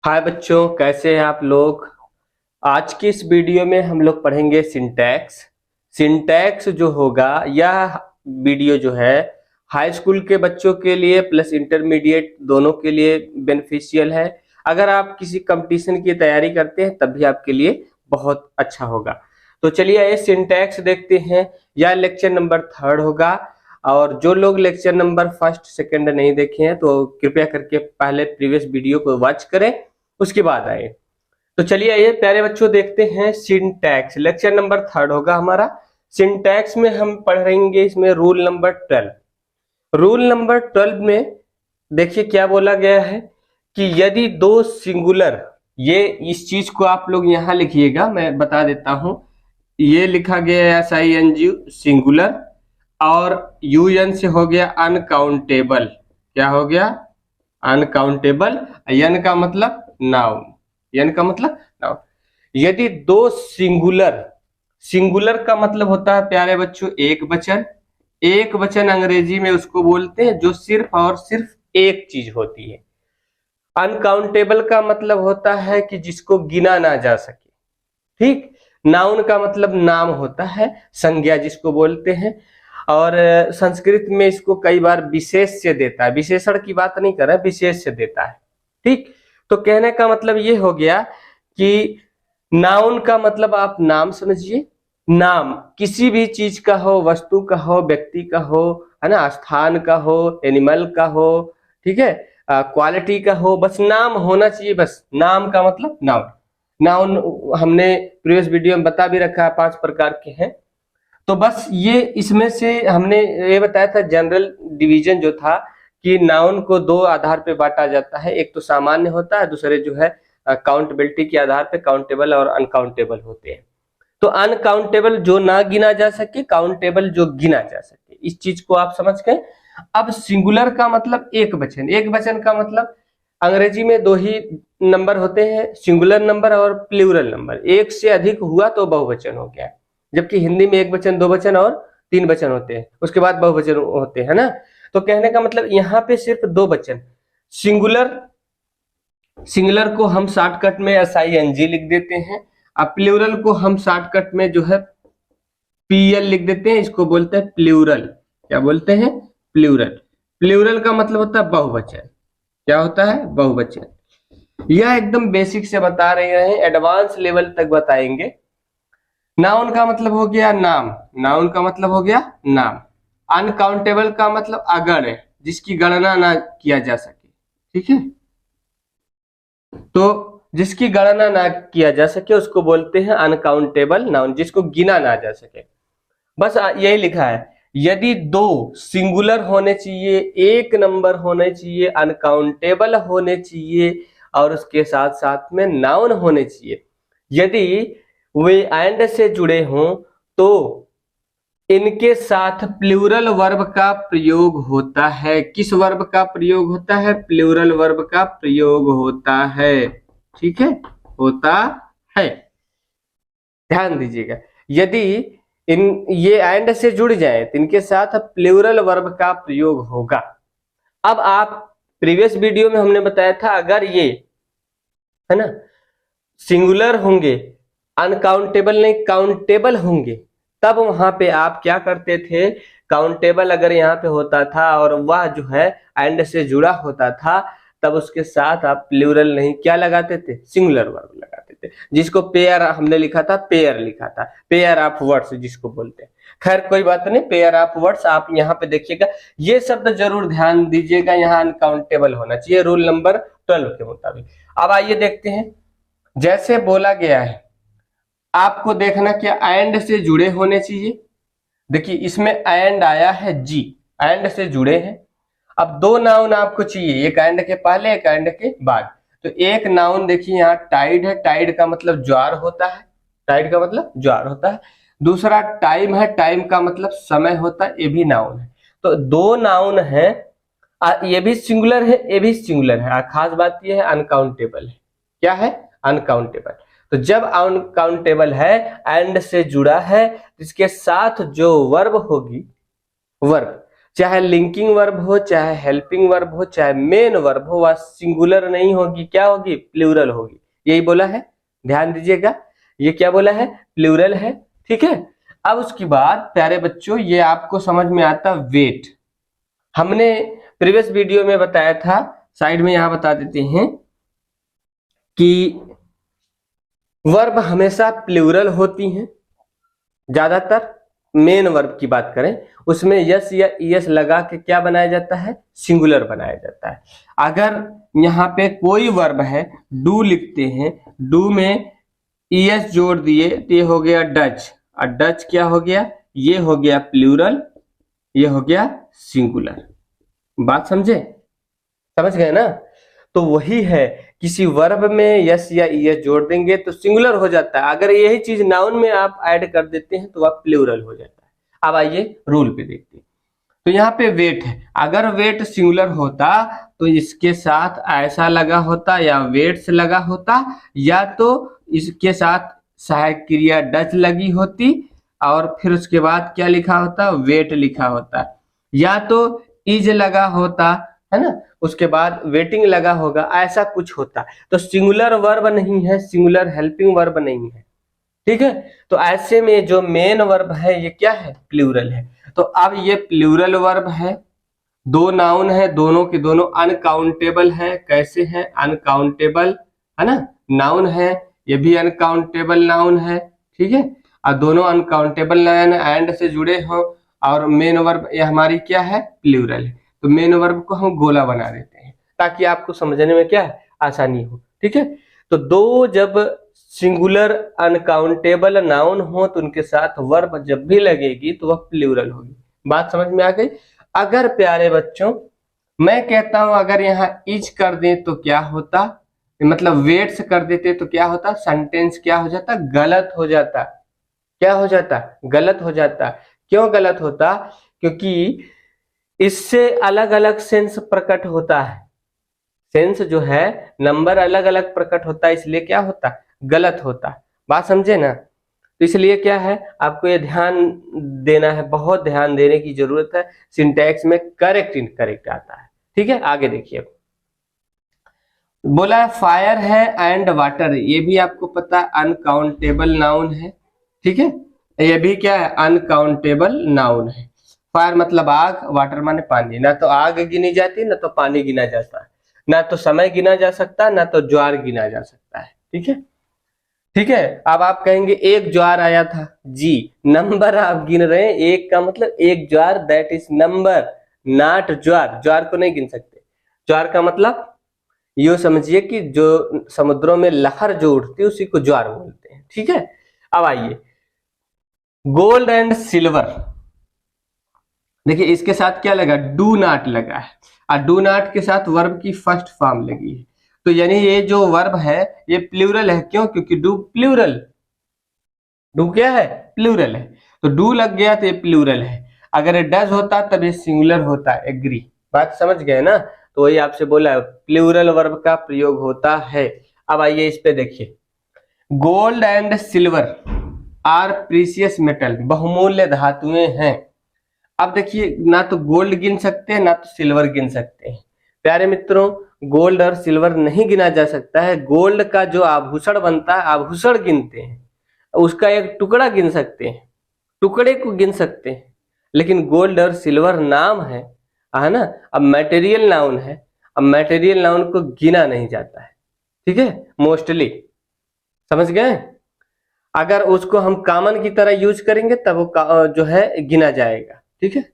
हाय बच्चों, कैसे हैं आप लोग। आज की इस वीडियो में हम लोग पढ़ेंगे सिंटैक्स। सिंटैक्स जो होगा, यह वीडियो जो है हाई स्कूल के बच्चों के लिए प्लस इंटरमीडिएट दोनों के लिए बेनिफिशियल है। अगर आप किसी कंपटीशन की तैयारी करते हैं तब भी आपके लिए बहुत अच्छा होगा। तो चलिए ये सिंटैक्स देखते हैं। यह लेक्चर नंबर 3 होगा और जो लोग लेक्चर नंबर 1, 2 नहीं देखे हैं तो कृपया करके पहले प्रीवियस वीडियो को वॉच करें, उसके बाद आए। तो चलिए ये प्यारे बच्चों देखते हैं सिंटैक्स। लेक्चर नंबर 3 होगा हमारा। सिंटैक्स में हम पढ़ेंगे इसमें रूल नंबर 12। रूल नंबर 12 में देखिए क्या बोला गया है कि यदि दो सिंगुलर, ये इस चीज को आप लोग यहां लिखिएगा, मैं बता देता हूं। ये लिखा गया है SING सिंगुलर और UN से हो गया अनकाउंटेबल। क्या हो गया? अनकाउंटेबल। N का मतलब नाउन। N का मतलब नाउन। यदि दो सिंगुलर, सिंगुलर का मतलब होता है प्यारे बच्चों एक वचन। एक वचन अंग्रेजी में उसको बोलते हैं जो सिर्फ और सिर्फ एक चीज होती है। अनकाउंटेबल का मतलब होता है कि जिसको गिना ना जा सके। ठीक। नाउन का मतलब नाम होता है, संज्ञा जिसको बोलते हैं। और संस्कृत में इसको कई बार विशेष से देता है, विशेषण की बात नहीं कर रहा है, विशेष से देता है। ठीक। तो कहने का मतलब ये हो गया कि नाउन का मतलब आप नाम समझिए। नाम किसी भी चीज का हो, वस्तु का हो, व्यक्ति का हो, है ना, स्थान का हो, एनिमल का हो, ठीक है, क्वालिटी का हो, बस नाम होना चाहिए। बस नाम का मतलब नाउन। नाउन हमने प्रीवियस वीडियो में बता भी रखा है, 5 प्रकार के हैं। तो बस ये इसमें से हमने ये बताया था जनरल डिवीजन जो था कि नाउन को 2 आधार पे बांटा जाता है। एक तो सामान्य होता है, दूसरे जो है काउंटेबिलिटी के आधार पे काउंटेबल और अनकाउंटेबल होते हैं। तो अनकाउंटेबल जो ना गिना जा सके, काउंटेबल जो गिना जा सके, इस चीज को आप समझ गए। अब सिंगुलर का मतलब एक वचन। एक वचन का मतलब अंग्रेजी में 2 ही नंबर होते हैं, सिंगुलर नंबर और प्लूरल नंबर। एक से अधिक हुआ तो बहुवचन हो गया, जबकि हिंदी में 1 वचन, 2 वचन और 3 वचन होते हैं, उसके बाद बहुवचन होते हैं ना। तो कहने का मतलब यहाँ पे सिर्फ 2 वचन। सिंगुलर, सिंगुलर को हम शॉर्टकट में SING लिख देते हैं। अब प्लूरल को हम शॉर्टकट में जो है PL लिख देते हैं, इसको बोलते हैं प्लूरल। क्या बोलते हैं? प्लूरल। प्लूरल का मतलब होता है बहुवचन। क्या होता है? बहुवचन। यह एकदम बेसिक से बता रहे हैं, एडवांस लेवल तक बताएंगे। नाउन का मतलब हो गया नाम। नाउन का मतलब हो गया नाम। अनकाउंटेबल का मतलब अगण्य, जिसकी गणना ना किया जा सके। ठीक है, तो जिसकी गणना ना किया जा सके उसको बोलते हैं अनकाउंटेबल नाउन, जिसको गिना ना जा सके। बस यही लिखा है। यदि 2 सिंगुलर होने चाहिए, एक नंबर होने चाहिए, अनकाउंटेबल होने चाहिए और उसके साथ साथ में नाउन होने चाहिए, यदि वे एंड से जुड़े हों तो इनके साथ प्लूरल वर्ब का प्रयोग होता है। किस वर्ब का प्रयोग होता है? प्लूरल वर्ब का प्रयोग होता है। ठीक है, होता है। ध्यान दीजिएगा, यदि ये एंड से जुड़ जाए तो इनके साथ प्लूरल वर्ब का प्रयोग होगा। अब आप प्रीवियस वीडियो में हमने बताया था, अगर ये है ना सिंगुलर होंगे, अनकाउंटेबल नहीं काउंटेबल होंगे, तब वहां पे आप क्या करते थे? काउंटेबल अगर यहाँ पे होता था और वह जो है एंड से जुड़ा होता था, तब उसके साथ आप प्लूरल नहीं क्या लगाते थे? सिंगुलर वर्ब लगाते थे, जिसको पेयर हमने लिखा था, पेयर लिखा था, पेयर ऑफ वर्ड्स जिसको बोलते हैं। खैर कोई बात नहीं, पेयर ऑफ वर्ड्स आप यहाँ पे देखिएगा। ये शब्द जरूर ध्यान दीजिएगा, यहाँ अनकाउंटेबल होना चाहिए रूल नंबर 12 के मुताबिक। अब आइए देखते हैं, जैसे बोला गया है आपको देखना क्या एंड से जुड़े होने चाहिए। देखिए इसमें एंड आया है जी, एंड से जुड़े हैं। अब 2 नाउन आपको चाहिए, एक एंड के पहले, एक एंड के बाद। तो एक नाउन देखिए यहाँ टाइड है, टाइड का मतलब ज्वार होता है, टाइड का मतलब ज्वार होता है। दूसरा टाइम है, टाइम का मतलब समय होता है, ये भी नाउन है। तो 2 नाउन है, ये भी सिंगुलर है, ये भी सिंगुलर है। खास बात ये है अनकाउंटेबल है। क्या है? अनकाउंटेबल। तो जब अनकाउंटेबल है, एंड से जुड़ा है, इसके साथ जो वर्ब होगी, वर्ब चाहे लिंकिंग वर्ब हो, चाहे हेल्पिंग वर्ब हो, चाहे मेन वर्ब हो, वह सिंगुलर नहीं होगी, क्या होगी, प्लूरल होगी। यही बोला है, ध्यान दीजिएगा, ये क्या बोला है, प्लूरल है। ठीक है, अब उसके बाद प्यारे बच्चों ये आपको समझ में आता वेट। हमने प्रीवियस वीडियो में बताया था, साइड में यहां बता देते हैं कि वर्ब हमेशा प्लूरल होती हैं, ज्यादातर मेन वर्ब की बात करें उसमें यस या ईएस लगा के क्या बनाया जाता है, सिंगुलर बनाया जाता है। अगर यहाँ पे कोई वर्ब है, डू लिखते हैं, डू में ईएस जोड़ दिए तो ये हो गया डच, और डच क्या हो गया, ये हो गया प्लूरल, ये हो गया सिंगुलर। बात समझे, समझ गए ना। तो वही है, किसी वर्ब में यस या ईएस जोड़ देंगे तो सिंगुलर हो जाता है, अगर यही चीज नाउन में आप ऐड कर देते हैं तो वह प्लूरल हो जाता है। अब आइए रूल पे देखते हैं। तो यहाँ पे वेट है, अगर वेट सिंगुलर होता तो इसके साथ ऐसा लगा होता या वेट्स लगा होता, या तो इसके साथ सहायक क्रिया डच लगी होती और फिर उसके बाद क्या लिखा होता, वेट लिखा होता, या तो इज लगा होता है ना, उसके बाद वेटिंग लगा होगा, ऐसा कुछ होता। तो सिंगुलर वर्ब नहीं है, सिंगुलर हेल्पिंग वर्ब नहीं है। ठीक है, तो ऐसे में जो मेन वर्ब है ये क्या है, प्लूरल है। तो अब ये प्लूरल वर्ब है, दो नाउन है, दोनों के दोनों अनकाउंटेबल है। कैसे है, अनकाउंटेबल है ना, नाउन है, ये भी अनकाउंटेबल नाउन है। ठीक है, और दोनों अनकाउंटेबल नाउन एंड से जुड़े हो, और मेन वर्ब ये हमारी क्या है, प्लूरल है। तो मेन वर्ब को हम गोला बना देते हैं ताकि आपको समझने में क्या है, आसानी हो। ठीक है, तो दो जब सिंगुलर अनकाउंटेबल नाउन हो तो उनके साथ वर्ब जब भी लगेगी तो वह प्लूरल होगी। बात समझ में आ गई। अगर प्यारे बच्चों मैं कहता हूं अगर यहाँ इज कर दें तो क्या होता, मतलब वेट्स कर देते तो क्या होता, सेंटेंस क्या हो जाता, गलत हो जाता। क्या हो जाता, गलत हो जाता। क्यों गलत होता, क्योंकि इससे अलग अलग सेंस प्रकट होता है, सेंस जो है नंबर अलग अलग प्रकट होता है, इसलिए क्या होता, गलत होता। बात समझे ना। तो इसलिए क्या है, आपको ये ध्यान देना है, बहुत ध्यान देने की जरूरत है। सिंटैक्स में करेक्ट इनकरेक्ट आता है। ठीक है, आगे देखिए, बोला फायर है एंड वाटर, ये भी आपको पता है अनकाउंटेबल नाउन है। ठीक है, ये भी क्या है, अनकाउंटेबल नाउन है। फायर मतलब आग, वाटर माने पानी, ना तो आग गिनी जाती ना तो पानी गिना जाता है, ना तो समय गिना जा सकता ना तो ज्वार गिना जा सकता है। ठीक है, ठीक है। अब आप कहेंगे एक ज्वार आया था, जी नंबर आप गिन रहे हैं, एक का मतलब एक ज्वार, दैट इज नंबर नॉट ज्वार, ज्वार को नहीं गिन सकते। ज्वार का मतलब यो समझिए कि जो समुद्रों में लहर जो उठती है उसी को ज्वार बोलते हैं। ठीक है, अब आइए गोल्ड एंड सिल्वर, देखिए इसके साथ क्या लगा, डू नॉट लगा है, और डू नॉट के साथ वर्ब की फर्स्ट फॉर्म लगी है। तो यानी ये जो वर्ब है ये प्लूरल है, क्यों, क्योंकि डू प्लूरल, डू क्या है, प्लूरल है। तो डू लग गया तो ये प्लूरल है। अगर ये डज होता तब ये सिंगुलर होता, एग्री। बात समझ गए ना। तो वही आपसे बोला है प्लूरल वर्ब का प्रयोग होता है। अब आइए इस पे देखिए, gold and silver are precious metal, बहुमूल्य धातुएं हैं। अब देखिए ना तो गोल्ड गिन सकते हैं ना तो सिल्वर गिन सकते हैं। प्यारे मित्रों, गोल्ड और सिल्वर नहीं गिना जा सकता है। गोल्ड का जो आभूषण बनता है आभूषण गिनते हैं, उसका एक टुकड़ा गिन सकते हैं, टुकड़े को गिन सकते हैं, लेकिन गोल्ड और सिल्वर नाम है ना, अब मटेरियल नाउन है, अब मटेरियल नाउन को गिना नहीं जाता है। ठीक है, मोस्टली समझ गए। अगर उसको हम कॉमन की तरह यूज करेंगे तब वो जो है गिना जाएगा। ठीक है,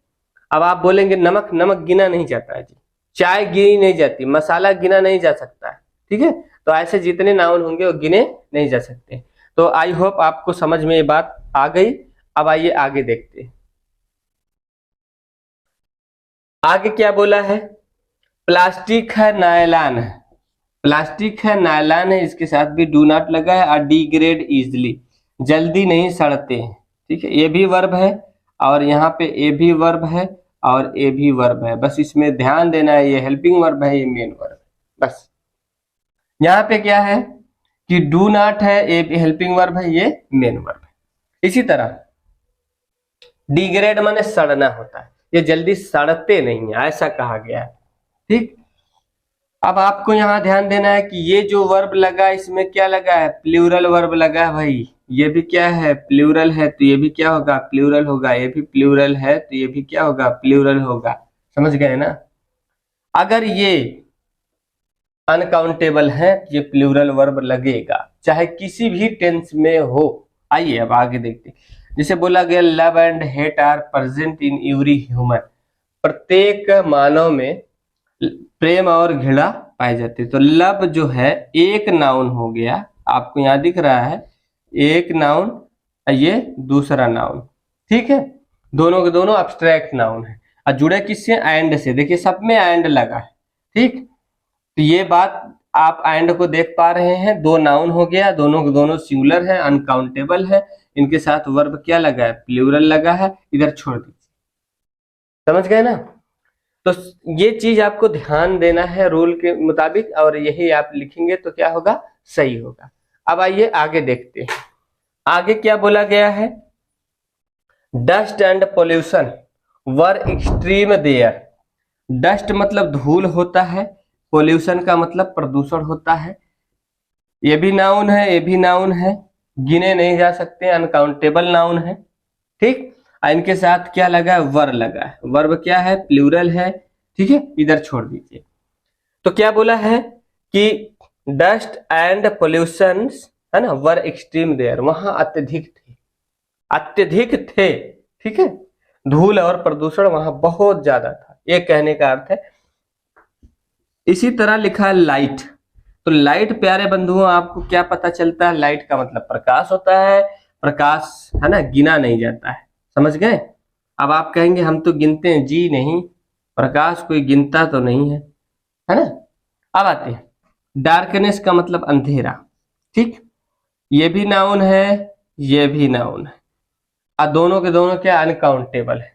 अब आप बोलेंगे नमक, नमक गिना नहीं जाता है जी, चाय गिनी नहीं जाती, मसाला गिना नहीं जा सकता है। ठीक है, तो ऐसे जितने नाउन होंगे वो गिने नहीं जा सकते। तो आई होप आपको समझ में ये बात आ गई। अब आइए आगे देखते हैं, आगे क्या बोला है, प्लास्टिक है नायलॉन है, प्लास्टिक है नायलॉन है, इसके साथ भी डू नॉट लगा है, और डिग्रेड इजिली, जल्दी नहीं सड़ते हैं। ठीक है, ये भी वर्ब है और यहाँ पे ए भी वर्ब है और ए भी वर्ब है, बस इसमें ध्यान देना है, ये हेल्पिंग वर्ब है, ये मेन वर्ब है। बस यहाँ पे क्या है कि डू नॉट है, ए हेल्पिंग वर्ब है, ये मेन वर्ब है। इसी तरह डिग्रेड माने सड़ना होता है, ये जल्दी सड़ते नहीं है, ऐसा कहा गया है। ठीक, अब आपको यहाँ ध्यान देना है कि ये जो वर्ब लगा इसमें क्या लगा है, प्लूरल वर्ब लगा है भाई। ये भी क्या है, प्लूरल है, तो ये भी क्या होगा, प्लूरल होगा। ये भी प्लूरल है तो ये भी क्या होगा, प्लूरल होगा। समझ गए ना। अगर ये अनकाउंटेबल है ये प्लूरल वर्ब लगेगा, चाहे किसी भी टेंस में हो। आइए अब आगे देखते हैं। जैसे बोला गया love and hate are present in every human, प्रत्येक मानव में प्रेम और घृणा पाई जाती है। तो लव जो है एक नाउन हो गया, आपको यहाँ दिख रहा है एक नाउन, ये दूसरा नाउन। ठीक है, दोनों के दोनों अब्स्ट्रैक्ट नाउन है और जुड़े किससे, एंड से। देखिए सब में एंड लगा है। ठीक, तो ये बात आप एंड को देख पा रहे हैं, दो नाउन हो गया, दोनों के दोनों सिंगुलर है, अनकाउंटेबल है, इनके साथ वर्ब क्या लगा है, प्लूरल लगा है। इधर छोड़ दीजिए। समझ गए ना। तो ये चीज आपको ध्यान देना है रूल के मुताबिक, और यही आप लिखेंगे तो क्या होगा, सही होगा। अब आइए आगे देखते हैं। आगे क्या बोला गया है, dust and pollution were extreme there. Dust मतलब धूल होता है, पोल्यूशन का मतलब प्रदूषण होता है। ये भी नाउन है, ये भी नाउन है, गिने नहीं जा सकते, अनकाउंटेबल नाउन है। ठीक, इनके साथ क्या लगा है, वर लगा है। वर्ब क्या है, प्लूरल है। ठीक है, इधर छोड़ दीजिए। तो क्या बोला है कि डस्ट एंड पोल्यूशन है ना, वर एक्सट्रीम देयर, वहां अत्यधिक थे, अत्यधिक थे। ठीक है, धूल और प्रदूषण वहां बहुत ज्यादा था, ये कहने का अर्थ है। इसी तरह लिखा है लाइट। तो लाइट प्यारे बंधुओं आपको क्या पता चलता है, लाइट का मतलब प्रकाश होता है। प्रकाश है ना, गिना नहीं जाता है। समझ गए। अब आप कहेंगे हम तो गिनते हैं, जी नहीं, प्रकाश कोई गिनता तो नहीं है, है ना। अब आते हैं, डार्कनेस का मतलब अंधेरा। ठीक, ये भी नाउन है, ये भी नाउन है, और दोनों के दोनों क्या, अनकाउंटेबल है।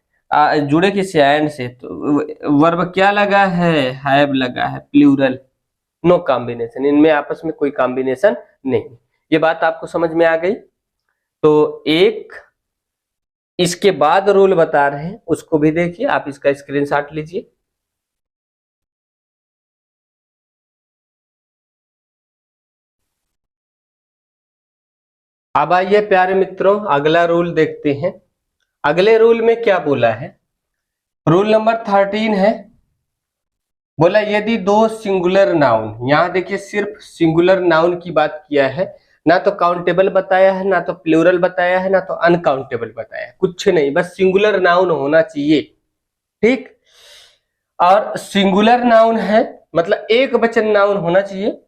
जुड़े किससे, एंड से। तो वर्ब क्या लगा है, हैव लगा है, प्लूरल, नो कॉम्बिनेशन, इनमें आपस में कोई कॉम्बिनेशन नहीं। ये बात आपको समझ में आ गई। तो एक इसके बाद रूल बता रहे हैं, उसको भी देखिए, आप इसका स्क्रीनशॉट लीजिए। अब आइए प्यारे मित्रों, अगला रूल देखते हैं। अगले रूल में क्या बोला है, रूल नंबर 13 है। बोला यदि दो सिंगुलर नाउन, यहां देखिए सिर्फ सिंगुलर नाउन की बात किया है, ना तो काउंटेबल बताया है, ना तो प्लूरल बताया है, ना तो अनकाउंटेबल बताया है, कुछ नहीं, बस सिंगुलर नाउन होना चाहिए। ठीक, और सिंगुलर नाउन है मतलब एक वचन नाउन होना चाहिए।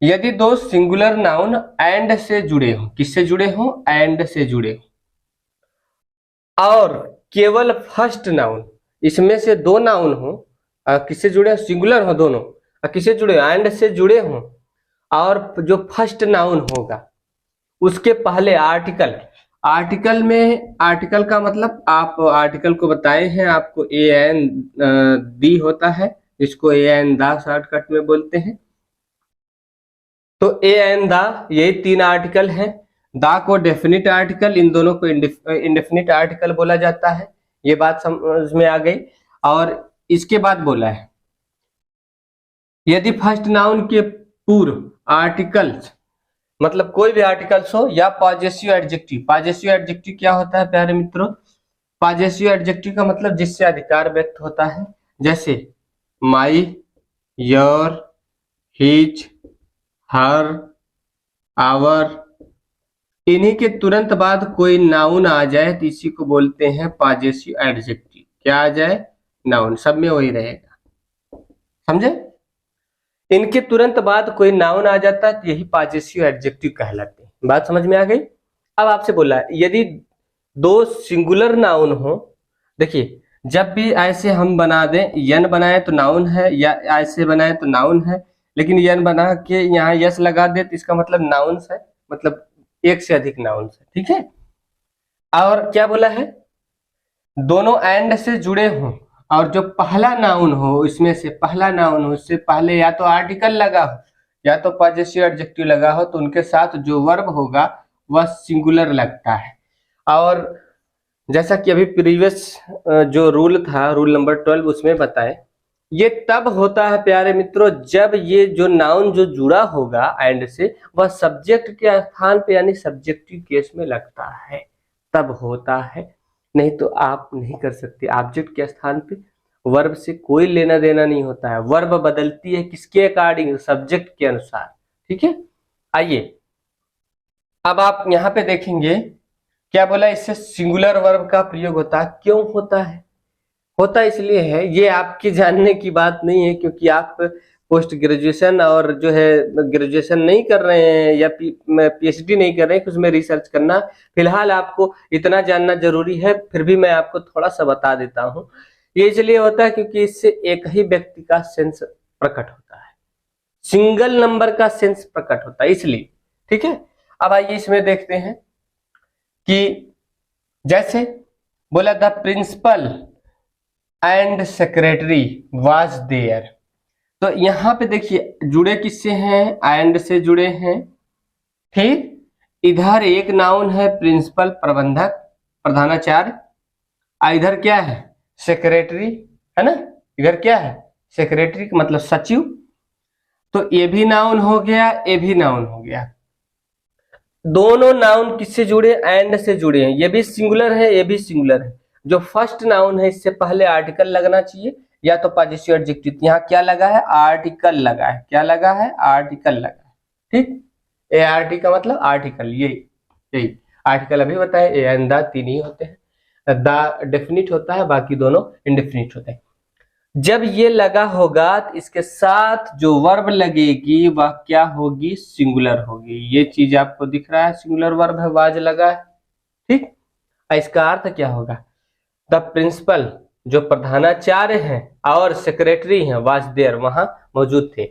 यदि दो सिंगुलर नाउन एंड से जुड़े हो, किससे जुड़े हो, एंड से जुड़े हो, और केवल फर्स्ट नाउन, इसमें से दो नाउन हो, किससे जुड़े, सिंगुलर हो दोनों, किससे जुड़े, एंड से जुड़े हो, और जो फर्स्ट नाउन होगा उसके पहले आर्टिकल। आर्टिकल में, आर्टिकल का मतलब आप आर्टिकल को बताए हैं आपको, ए एन दी होता है, इसको ए एन दा शॉर्टकट में बोलते हैं। तो ए एन दा, यही तीन आर्टिकल हैं। दा को डेफिनिट आर्टिकल, इन दोनों को इंडेफिनिट आर्टिकल बोला जाता है। ये बात समझ में आ गई। और इसके बाद बोला है यदि फर्स्ट नाउन के पूर्व आर्टिकल्स, मतलब कोई भी आर्टिकल्स हो, या पॉजेसिव एडजेक्टिव। पॉजेसिव एडजेक्टिव क्या होता है प्यारे मित्रों, पॉजेसिव एडजेक्टिव का मतलब जिससे अधिकार व्यक्त होता है, जैसे माई, योर, हिज, हर, आवर, इन्हीं के तुरंत बाद कोई नाउन आ जाए तो इसी को बोलते हैं पॉजेसिव एडजेक्टिव। क्या आ जाए, नाउन, सब में वही रहेगा, समझे। इनके तुरंत बाद कोई नाउन आ जाता है तो यही पॉजेसिव एडजेक्टिव कहलाते हैं। बात समझ में आ गई। अब आपसे बोला है यदि दो सिंगुलर नाउन हो, देखिए जब भी ऐसे हम बना दें, यन बनाए तो नाउन है, या ऐसे बनाए तो नाउन है, लेकिन यन बना के यहाँ यस लगा दे तो इसका मतलब नाउन्स है, मतलब एक से अधिक नाउन्स है। ठीक है, और क्या बोला है, दोनों एंड से जुड़े हों, और जो पहला नाउन हो, इसमें से पहला नाउन हो, उससे पहले या तो आर्टिकल लगा हो या तो पॉजेसिव एडजेक्टिव लगा हो, तो उनके साथ जो वर्ब होगा वह सिंगुलर लगता है। और जैसा कि अभी प्रीवियस जो रूल था, रूल नंबर 12, उसमें बताएं, ये तब होता है प्यारे मित्रों जब ये जो नाउन जो जुड़ा होगा एंड से वह सब्जेक्ट के स्थान पे यानी सब्जेक्टिव केस में लगता है, तब होता है। नहीं तो आप नहीं कर सकते। ऑब्जेक्ट के स्थान पे वर्ब से कोई लेना देना नहीं होता है। वर्ब बदलती है किसके अकॉर्डिंग? सब्जेक्ट के अनुसार। ठीक है, आइए अब आप यहाँ पे देखेंगे क्या बोला, इससे सिंगुलर वर्ब का प्रयोग होता है। क्यों होता है? होता इसलिए है, ये आपके जानने की बात नहीं है क्योंकि आप पोस्ट ग्रेजुएशन और जो है ग्रेजुएशन नहीं कर रहे हैं या पीएचडी नहीं कर रहे हैं, उसमें रिसर्च करना फिलहाल आपको इतना जानना जरूरी है, फिर भी मैं आपको थोड़ा सा बता देता हूँ। ये इसलिए होता है क्योंकि इससे एक ही व्यक्ति का सेंस प्रकट होता है, सिंगल नंबर का सेंस प्रकट होता है, इसलिए। ठीक है, अब आइए इसमें देखते हैं कि जैसे बोला the principal and secretary was there, तो यहां पे देखिए जुड़े किससे हैं? एंड से जुड़े हैं। फिर इधर एक नाउन है प्रिंसिपल, प्रबंधक, प्रधानाचार्य, इधर क्या है? सेक्रेटरी, है ना। इधर क्या है? सेक्रेटरी का मतलब सचिव। तो ये भी नाउन हो गया, ये भी नाउन हो गया। दोनों नाउन किससे जुड़े? एंड से जुड़े हैं। ये भी सिंगुलर है, ये भी सिंगुलर है। जो फर्स्ट नाउन है इससे पहले आर्टिकल लगना चाहिए या तो पॉजिटिव एडजेक्टिव। यहाँ क्या लगा है? आर्टिकल लगा है। क्या लगा है? आर्टिकल लगा है। ठीक, ए आर टी का मतलब आर्टिकल, यही आर्टिकल अभी बताए। ए एंड द तीन ही होते हैं, द डेफिनिट होता है, बाकी दोनों इनडेफिनिट होते हैं। जब ये लगा होगा तो इसके साथ जो वर्ब लगेगी वह क्या होगी? सिंगुलर होगी। ये चीज आपको दिख रहा है, सिंगुलर वर्ब है, वाज लगा है। ठीक, इसका अर्थ क्या होगा? द प्रिंसिपल जो प्रधानाचार्य हैं और सेक्रेटरी हैं वाज देयर, वहां मौजूद थे।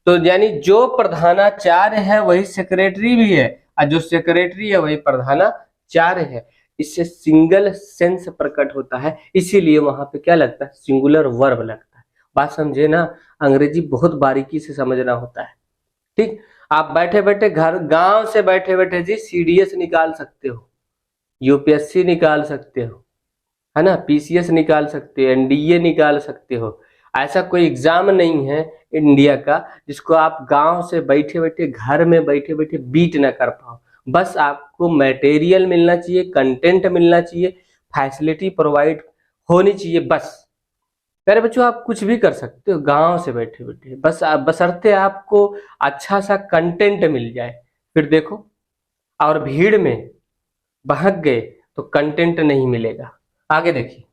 तो यानी जो प्रधानाचार्य है वही सेक्रेटरी भी है और जो सेक्रेटरी है वही प्रधानाचार्य है। इससे सिंगल सेंस प्रकट होता है, इसीलिए वहां पे क्या लगता है? सिंगुलर वर्ब लगता है। बात समझे ना? अंग्रेजी बहुत बारीकी से समझना होता है। ठीक, आप बैठे बैठे घर, गांव से बैठे बैठे जी सीडीएस निकाल सकते हो, यूपीएससी निकाल सकते हो, है ना, पीसीएस निकाल सकते हो, एनडीए निकाल सकते हो। ऐसा कोई एग्जाम नहीं है इंडिया का जिसको आप गांव से बैठे बैठे, घर में बैठे बैठे बीट ना कर पाओ। बस आपको मटेरियल मिलना चाहिए, कंटेंट मिलना चाहिए, फैसिलिटी प्रोवाइड होनी चाहिए, बस। प्यारे बच्चों, आप कुछ भी कर सकते हो गांव से बैठे बैठे, बस बशर्ते आपको अच्छा सा कंटेंट मिल जाए। फिर देखो, और भीड़ में बहक गए तो कंटेंट नहीं मिलेगा। आगे देखिए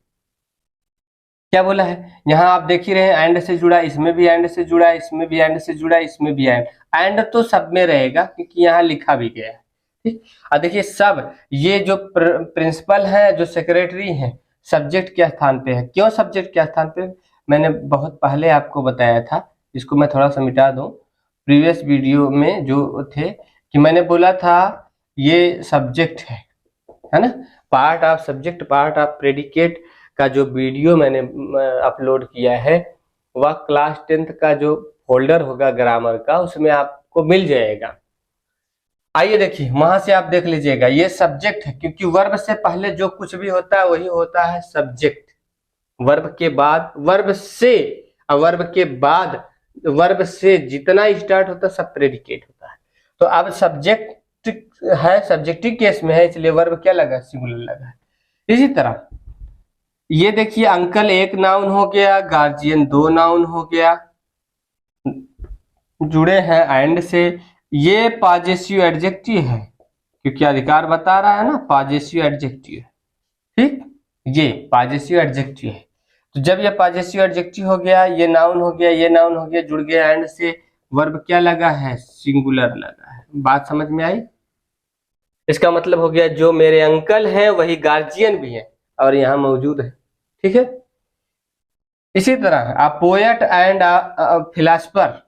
क्या बोला है। यहाँ आप देख ही रहे हैं एंड से जुड़ा, इसमें भी एंड से जुड़ा, इसमें भी एंड से जुड़ा, इसमें भी एंड तो सब में रहेगा क्योंकि यहाँ लिखा भी गया है। ठीक, और देखिए सब ये जो प्रिंसिपल है, जो सेक्रेटरी है, सब्जेक्ट के स्थान पे है। क्यों सब्जेक्ट के स्थान पे? मैंने बहुत पहले आपको बताया था, इसको मैं थोड़ा सा मिटा दूं। प्रीवियस वीडियो में जो थे कि मैंने बोला था ये सब्जेक्ट है ना, part of subject, part of predicate का जो वीडियो मैंने अपलोड किया है वह क्लास 10th का जो फोल्डर होगा ग्रामर का, उसमें आपको मिल जाएगा। आइए देखिए, वहां से आप देख लीजिएगा। ये सब्जेक्ट है क्योंकि वर्ब से पहले जो कुछ भी होता है वही होता है सब्जेक्ट। वर्ब के बाद, वर्ब से और वर्ब के बाद, वर्ब से जितना स्टार्ट होता है सब प्रेडिकेट होता है। तो अब सब्जेक्ट है, सब्जेक्टिव केस में है, इसलिए वर्ब क्या लगा? सिंगुलर लगा है। इसी तरह ये देखिए, अंकल एक नाउन हो गया, गार्जियन दो नाउन हो गया, जुड़े हैं एंड से। ये पॉजेसिव एडजेक्टिव है क्योंकि अधिकार बता रहा है ना, पॉजेसिव एडजेक्टिव। ठीक, ये पॉजेसिव एडजेक्टिव है। तो जब ये पॉजेसिव एडजेक्टिव हो गया, ये नाउन हो गया, ये नाउन हो गया, जुड़ गया एंड से, वर्ब क्या लगा है? सिंगुलर लगा है। बात समझ में आई? इसका मतलब हो गया जो मेरे अंकल हैं वही गार्जियन भी है और यहाँ मौजूद है। ठीक है, इसी तरह आप पोएट एंड फिलासफर।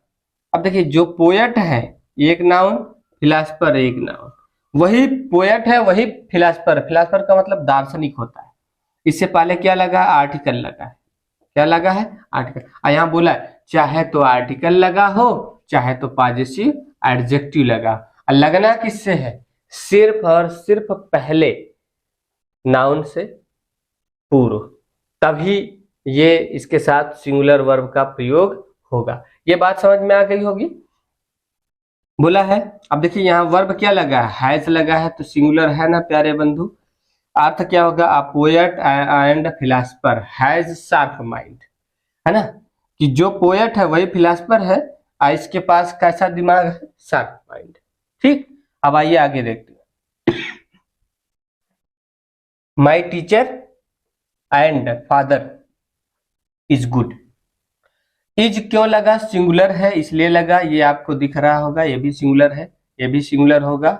अब देखिए, जो पोएट है एक नाउन, फिलासफर एक नाउन, वही पोएट है वही फिलासफर। फिलासफर का मतलब दार्शनिक होता है। इससे पहले क्या लगा? आर्टिकल लगा है। क्या लगा है? आर्टिकल। यहाँ बोला चाहे तो आर्टिकल लगा हो, चाहे तो पॉजेसिव एडजेक्टिव लगा। लगना किससे है? सिर्फ और सिर्फ पहले नाउन से पूर्व, तभी ये इसके साथ सिंगुलर वर्ब का प्रयोग होगा। ये बात समझ में आ गई होगी। बोला है, अब देखिए यहाँ वर्ब क्या लगा है, हैज लगा है, तो सिंगुलर है ना प्यारे बंधु। अर्थ क्या होगा, a poet and philosopher has sharp mind, है ना, कि जो पोएट है वही फिलासफर है, इसके पास कैसा दिमाग है, शार्प माइंड। ठीक, अब आइए आगे देखते हैं। My teacher and father is good. Is क्यों लगा, सिंगुलर है इसलिए लगा, ये आपको दिख रहा होगा, ये भी सिंगुलर है, ये भी सिंगुलर होगा,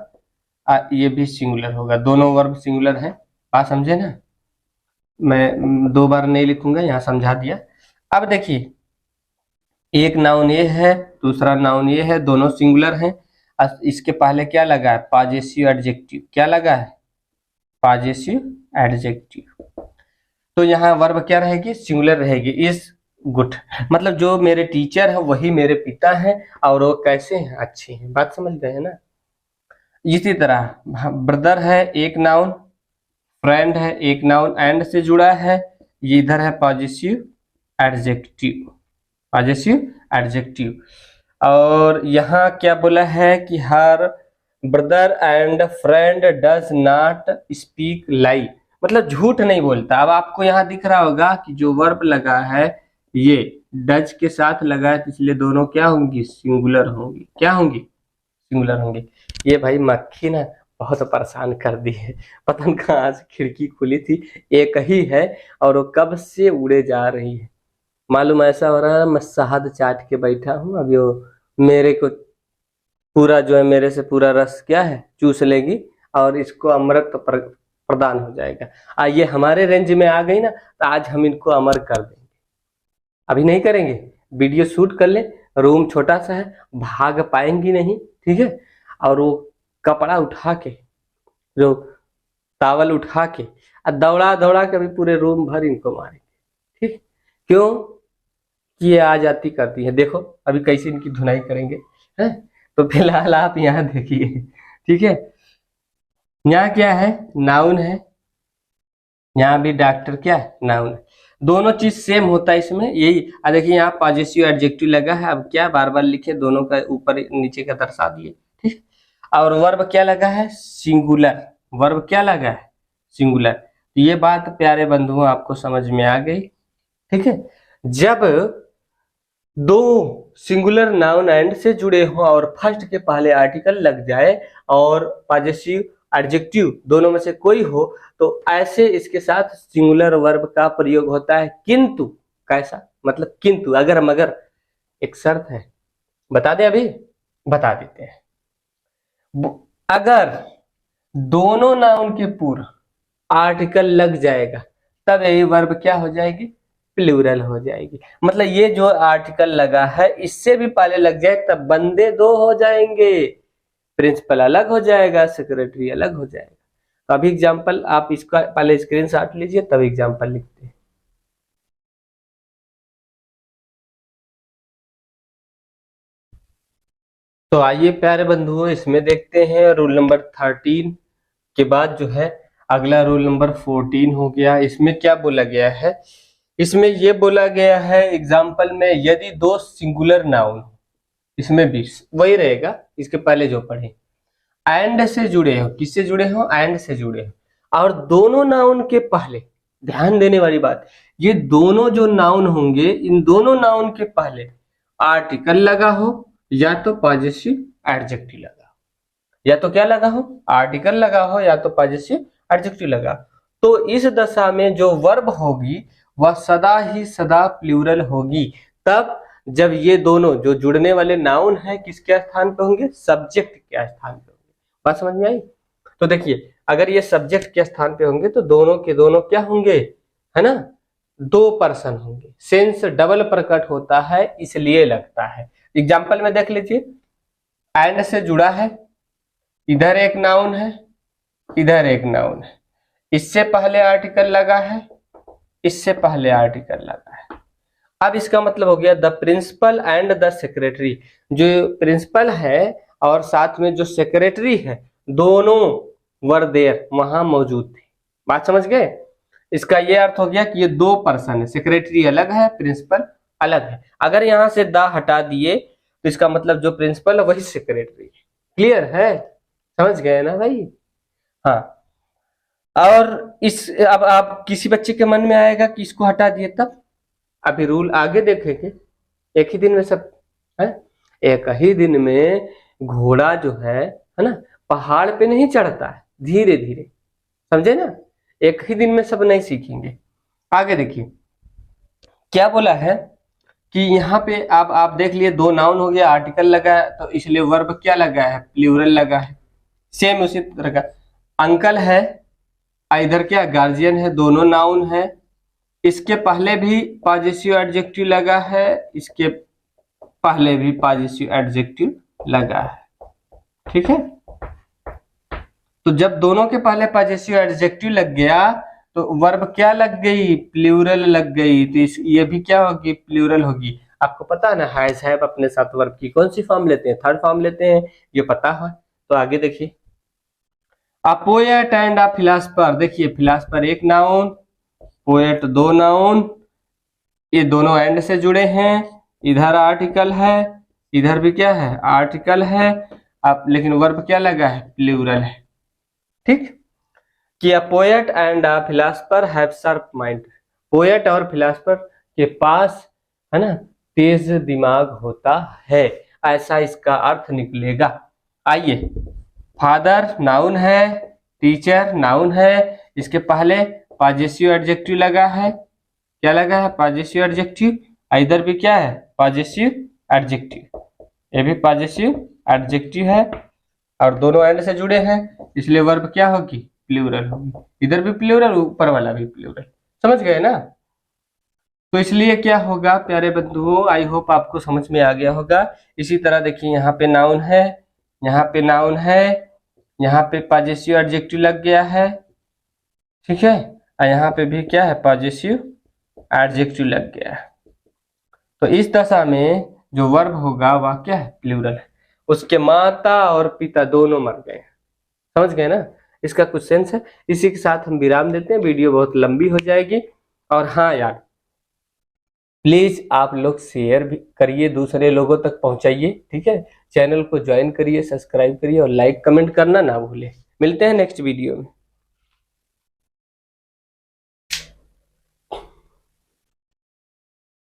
ये भी सिंगुलर होगा, दोनों वर्ब सिंगुलर है। बात समझे ना, मैं दो बार नहीं लिखूंगा, यहाँ समझा दिया। अब देखिए, एक नाउन ये है, दूसरा नाउन ये है, दोनों सिंगुलर हैं। इसके पहले क्या लगा है, पॉजेसिव एडजेक्टिव, क्या लगा है, पॉजेसिव एडजेक्टिव। तो यहाँ वर्ब क्या रहेगी, सिंगुलर रहेगी, इज गुड, मतलब जो मेरे टीचर है वही मेरे पिता हैं, और वो कैसे हैं, अच्छे हैं। बात समझ गए हैं ना। इसी तरह ब्रदर है एक नाउन, फ्रेंड है एक नाउन, एंड से जुड़ा है, ये इधर है पॉजेसिव एडजेक्टिव, पॉजेसिव एडजेक्टिव। और यहाँ क्या बोला है कि her brother and friend does not speak lie, मतलब झूठ नहीं बोलता। अब आपको यहाँ दिख रहा होगा कि जो वर्ब लगा है ये डज के साथ लगा है, तो इसलिए दोनों क्या होंगी, सिंगुलर होंगी। क्या होंगी, सिंगुलर होंगी। ये भाई मक्खी ना बहुत परेशान कर दी है, पता नहीं कहाँ से खिड़की खुली थी, एक ही है और वो कब से उड़े जा रही है। मालूम ऐसा हो रहा है मैं शहद चाट के बैठा हूँ, अभी वो मेरे को पूरा जो है मेरे से पूरा रस क्या है चूस लेगी और इसको अमृत प्रदान हो जाएगा। ये हमारे रेंज में आ गई ना, तो आज हम इनको अमर कर देंगे। अभी नहीं करेंगे, वीडियो शूट कर ले, रूम छोटा सा है, भाग पाएंगी नहीं, ठीक है। और वो कपड़ा उठा के, जो टावल उठा के दौड़ा दौड़ा के अभी पूरे रूम भर इनको मारेंगे, ठीक। क्यों कि ये आ जाती करती है, देखो अभी कैसे इनकी धुनाई करेंगे, है। तो फिलहाल आप यहाँ देखिए, ठीक है। यहाँ क्या है, नाउन है, यहाँ भी डॉक्टर क्या है, नाउन है, दोनों चीज सेम होता है इसमें, यही। देखिए यहाँ पॉजेसिव एडजेक्टिव लगा है, अब क्या बार बार लिखे, दोनों का ऊपर नीचे का दर्शा दिए, ठीक। और वर्ब क्या लगा है, सिंगुलर, वर्ब क्या लगा है, सिंगुलर। तो ये बात प्यारे बंधुओं आपको समझ में आ गई, ठीक है। जब दो सिंगुलर नाउन एंड से जुड़े हो और फर्स्ट के पहले आर्टिकल लग जाए और पॉजेसिव एडजेक्टिव दोनों में से कोई हो, तो ऐसे इसके साथ सिंगुलर वर्ब का प्रयोग होता है। किंतु कैसा, मतलब किंतु, अगर मगर, एक शर्त है, बता दें, अभी बता देते हैं। अगर दोनों नाउन के पूर्व आर्टिकल लग जाएगा तब यही वर्ब क्या हो जाएगी, प्लूरल हो जाएगी। मतलब ये जो आर्टिकल लगा है इससे भी पहले लग जाए तब बंदे दो हो जाएंगे, प्रिंसिपल अलग हो जाएगा, सेक्रेटरी अलग हो जाएगा। तो अभी एग्जाम्पल आप इसका पहले स्क्रीनशॉट लीजिए, तब एग्जाम्पल लिखते हैं। तो आइए प्यारे बंधुओं, इसमें देखते हैं रूल नंबर 13 के बाद जो है अगला रूल नंबर 14 हो गया। इसमें क्या बोला गया है, इसमें ये बोला गया है एग्जाम्पल में, यदि दो सिंगुलर नाउन, इसमें भी वही रहेगा इसके पहले जो पढ़े, एंड से जुड़े हो, किससे जुड़े हो, एंड से जुड़े हो, और दोनों नाउन के पहले, ध्यान देने वाली बात, ये दोनों जो नाउन होंगे इन दोनों नाउन के पहले आर्टिकल लगा हो या तो पॉजेसिव एडजेक्टिव लगा हो, या तो क्या लगा हो, आर्टिकल लगा हो या तो पॉजेसिव एडजेक्टिव लगा। तो इस दशा में जो वर्ब होगी वह सदा ही सदा प्लूरल होगी, तब जब ये दोनों जो जुड़ने वाले नाउन है किसके स्थान पे होंगे, सब्जेक्ट के स्थान पे होंगे। बात समझ में आई। तो देखिए अगर ये सब्जेक्ट के स्थान पे होंगे तो दोनों के दोनों क्या होंगे, है ना, दो पर्सन होंगे। सेंस डबल प्रकट होता है इसलिए लगता है। एग्जाम्पल में देख लीजिए, एंड से जुड़ा है, इधर एक नाउन है, इधर एक नाउन है, इससे पहले आर्टिकल लगा है, इससे पहले आर्टिकल लगा है। अब इसका मतलब हो गया the principal and the secretary, जो प्रिंसिपल है और साथ में जो सेक्रेटरी है दोनों वर देयर, वहां मौजूद थे। बात समझ गए। इसका ये अर्थ हो गया कि ये दो पर्सन है, सेक्रेटरी अलग है, प्रिंसिपल अलग है। अगर यहां से द हटा दिए तो इसका मतलब जो प्रिंसिपल है वही सेक्रेटरी है। क्लियर है, समझ गए ना भाई? हाँ, और इस अब आप किसी बच्चे के मन में आएगा कि इसको हटा दिए तब, अभी रूल आगे देखेंगे। एक ही दिन में सब है, एक ही दिन में घोड़ा जो है ना, पहाड़ पे नहीं चढ़ता है, धीरे धीरे, समझे ना? एक ही दिन में सब नहीं सीखेंगे। आगे देखिए क्या बोला है कि यहाँ पे आप देख लिए, दो नाउन हो गया, आर्टिकल लगा है, तो इसलिए वर्ब क्या लगा है? प्लूरल लगा है। सेम उसी तरह का अंकल है, इधर क्या गार्जियन है, दोनों नाउन है। इसके पहले भी पॉजिटिव एडजेक्टिव लगा है, इसके पहले भी पॉजिटिव एडजेक्टिव लगा है, ठीक है। तो जब दोनों के पहले पॉजिटिव एडजेक्टिव लग गया तो वर्ब क्या लग गई? प्लूरल लग गई। तो ये भी क्या होगी? प्लूरल होगी। आपको पता है ना हैज हैव अपने साथ वर्ब की कौन सी फॉर्म लेते हैं? थर्ड फॉर्म लेते हैं, ये पता है। तो आगे देखिए, a poet and a philosopher. देखिए फिलासफर एक नाउन, पोएट दो नाउन, ये दोनों एंड से जुड़े हैं। इधर आर्टिकल है, इधर भी क्या है? आर्टिकल है। अब लेकिन वर्ब क्या लगा है? प्लूरल है, ठीक। कि a poet and a philosopher have sharp mind. Poet और फिलासफर के पास है ना तेज दिमाग होता है, ऐसा इसका अर्थ निकलेगा। आइए, फादर नाउन है, टीचर नाउन है, इसके पहले पॉजिटिव एडजेक्टिव लगा है। क्या लगा है? Positive adjective. इधर भी क्या है? Positive adjective. ये भी पॉजिटिव एडजेक्टिव है और दोनों एंड से जुड़े हैं, इसलिए वर्ब क्या होगी? प्लूरल होगी। इधर भी प्लूरल, ऊपर वाला भी प्लूरल। समझ गए ना? तो इसलिए क्या होगा प्यारे बंधुओं, आई होप आपको समझ में आ गया होगा। इसी तरह देखिए, यहाँ पे नाउन है, यहाँ पे नाउन है, यहाँ पे पॉजिटिव एडजेक्टिव लग गया है, ठीक है, और यहाँ पे भी क्या है? पॉजिटिव एडजेक्टिव लग गया है। तो इस दशा में जो वर्ब होगा वह क्या है? प्लूरल है। उसके माता और पिता दोनों मर गए। समझ गए ना? इसका कुछ सेंस है। इसी के साथ हम विराम देते हैं, वीडियो बहुत लंबी हो जाएगी। और हाँ यार, प्लीज आप लोग शेयर भी करिए, दूसरे लोगों तक पहुंचाइए, ठीक है। चैनल को ज्वाइन करिए, सब्सक्राइब करिए और लाइक कमेंट करना ना भूलें। मिलते हैं नेक्स्ट वीडियो में।